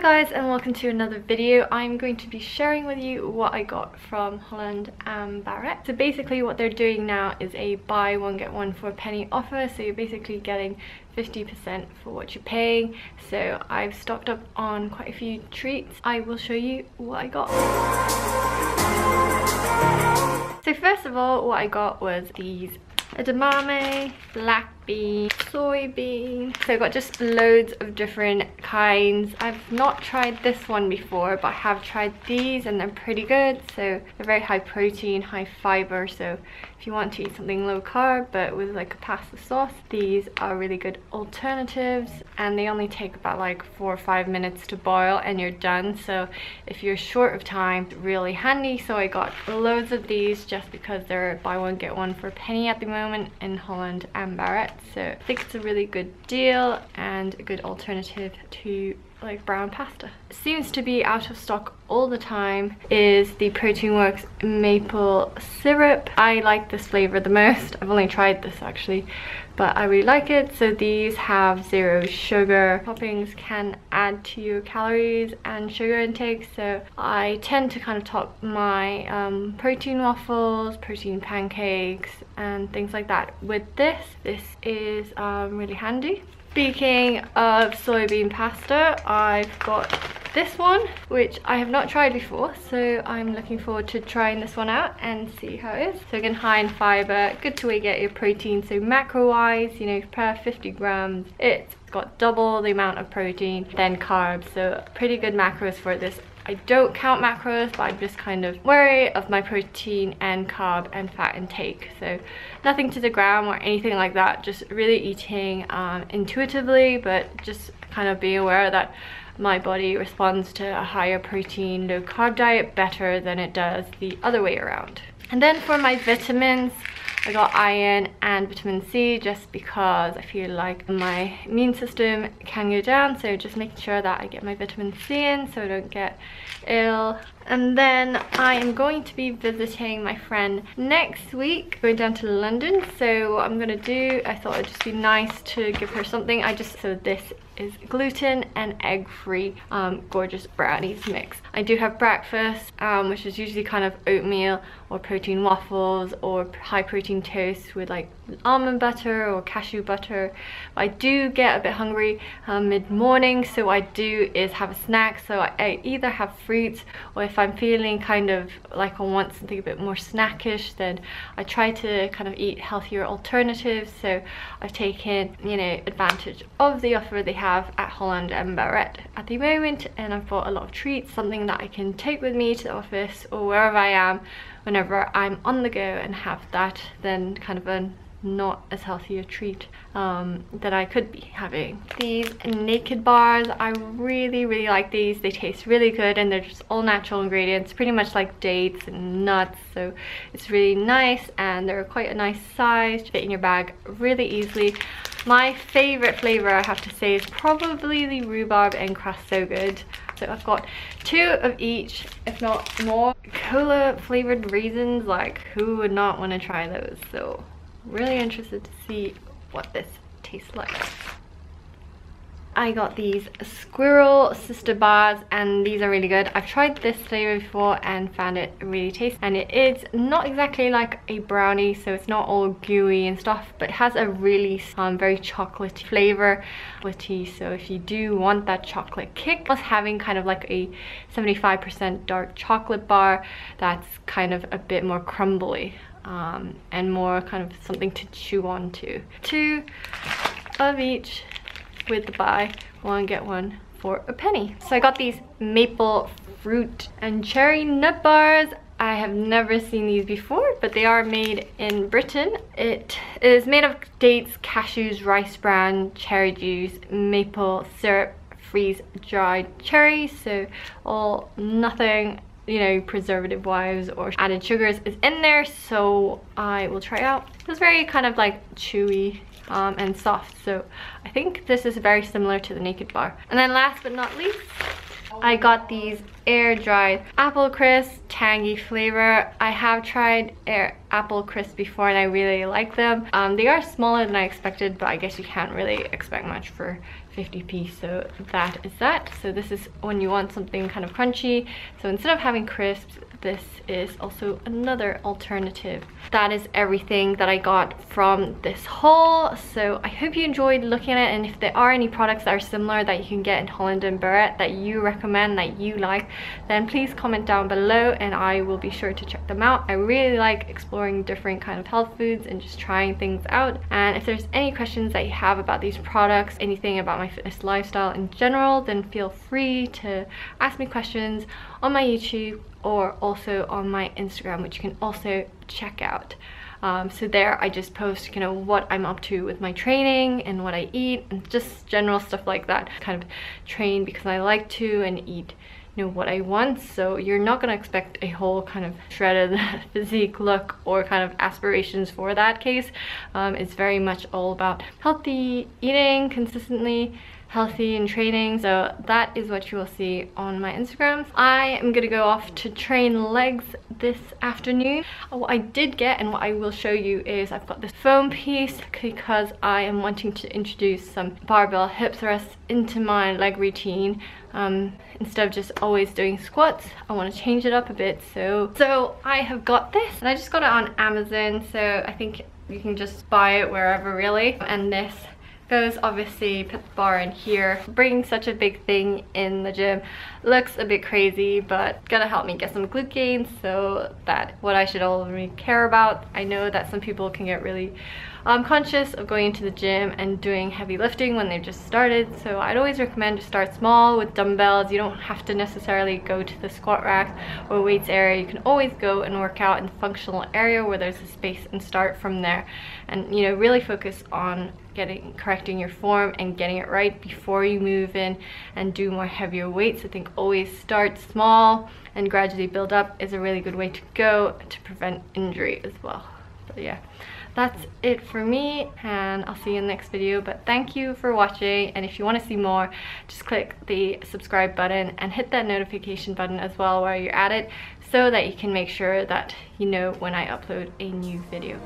Hi guys, and welcome to another video. I'm going to be sharing with you what I got from Holland and Barrett. So basically what they're doing now is a buy one get one for a penny offer, so you're basically getting 50% for what you're paying. So I've stocked up on quite a few treats. I will show you what I got. So first of all, what I got was these edamame, black bean, soybean. So I got just loads of different kinds. I've not tried this one before, but I have tried these and they're pretty good. So they're very high protein, high fiber, so if you want to eat something low carb but with like a pasta sauce, these are really good alternatives, and they only take about like 4 or 5 minutes to boil and you're done. So if you're short of time, it's really handy. So I got loads of these just because they're buy one get one for a penny at the moment in Holland and Barrett. So I think it's a really good deal and a good alternative to like brown pasta. It seems to be out of stock all the time is the Protein Works maple syrup. I like this flavor the most. I've only tried this actually, but I really like it. So these have 0 sugar. Toppings can add to your calories and sugar intake, so I tend to kind of top my protein waffles, protein pancakes and things like that with this. This is really handy. Speaking of soybean pasta, I've got this one, which I have not tried before, so I'm looking forward to trying this one out and see how it is. So again, high in fiber, good to get your protein. So macro wise, you know, per 50 grams, it's got double the amount of protein than carbs, so pretty good macros for this. I don't count macros, but I'm just kind of wary of my protein and carb and fat intake. So nothing to the gram or anything like that, just really eating intuitively, but just kind of be aware that my body responds to a higher protein, low carb diet better than it does the other way around. And then for my vitamins, I got iron and vitamin C just because I feel like my immune system can go down, so just making sure that I get my vitamin C in so I don't get ill. And then I am going to be visiting my friend next week, going down to London. So what I'm gonna do, I thought it'd just be nice to give her something. So this is gluten and egg free gorgeous brownies mix. I do have breakfast, which is usually kind of oatmeal or protein waffles or high protein toast with like almond butter or cashew butter. I do get a bit hungry mid-morning, so what I do is have a snack. So I either have fruits, or if I'm feeling kind of like I want something a bit more snackish, then I try to kind of eat healthier alternatives. So I've taken, you know, advantage of the offer they have at Holland and Barrett at the moment, and I've bought a lot of treats, something that I can take with me to the office or wherever I am whenever I'm on the go, and have that then kind of a not as healthy a treat that I could be having. These naked bars, I really like these. They taste really good and they're just all natural ingredients, pretty much like dates and nuts, so it's really nice, and they're quite a nice size to fit in your bag really easily. My favorite flavor, I have to say, is probably the rhubarb and crust so good. So I've got 2 of each, if not more. Cola flavored raisins, like who would not want to try those? So really interested to see what this tastes like. I got these squirrel sister bars, and these are really good. I've tried this flavor before and found it really tasty, and it is not exactly like a brownie, so it's not all gooey and stuff, but it has a really very chocolatey flavor. So if you do want that chocolate kick, plus having kind of like a 75% dark chocolate bar that's kind of a bit more crumbly and more kind of something to chew on to. 2 of each with the buy one get one for a penny. So I got these maple fruit and cherry nut bars. I have never seen these before, but they are made in Britain. It is made of dates, cashews, rice bran, cherry juice, maple syrup, freeze dried cherries, so all nothing, you know, preservative wise or added sugars is in there. So I will try it out. It's very kind of like chewy and soft, so I think this is very similar to the naked bar. And then last but not least, I got these air dried apple crisp, tangy flavor. I have tried apple crisp before and I really like them. They are smaller than I expected, but I guess you can't really expect much for 50p, so that is that. So this is when you want something kind of crunchy. So instead of having crisps, this is also another alternative. That is everything that I got from this haul. So I hope you enjoyed looking at it, and if there are any products that are similar that you can get in Holland and Barrett that you recommend, that you like, then please comment down below and I will be sure to check them out. I really like exploring different kind of health foods and just trying things out. And if there's any questions that you have about these products, anything about my fitness lifestyle in general, then feel free to ask me questions on my YouTube or also on my Instagram, which you can also check out. So there I just post, you know, what I'm up to with my training and what I eat and just general stuff like that. Kind of train because I like to and eat, you know, what I want. So you're not gonna expect a whole kind of shredded physique look or kind of aspirations for that case. It's very much all about healthy eating, consistently healthy and training. So that is what you will see on my Instagrams. I am gonna go off to train legs this afternoon. What I did get and what I will show you is I've got this foam piece because I am wanting to introduce some barbell hip thrusts into my leg routine. Instead of just always doing squats, I want to change it up a bit. So I have got this and I just got it on Amazon, so I think you can just buy it wherever really. And this goes, obviously put the bar in here. Bringing such a big thing in the gym looks a bit crazy, but gonna help me get some glute gains, so that what I should already care about. I know that some people can get really conscious of going into the gym and doing heavy lifting when they've just started, so I'd always recommend to start small with dumbbells. You don't have to necessarily go to the squat rack or weights area. You can always go and work out in the functional area where there's a space and start from there, and you know, really focus on correcting your form and getting it right before you move in and do more heavier weights. I think always start small and gradually build up is a really good way to go to prevent injury as well. But yeah, that's it for me and I'll see you in the next video. But thank you for watching, and if you want to see more, just click the subscribe button and hit that notification button as well while you're at it, so that you can make sure that you know when I upload a new video.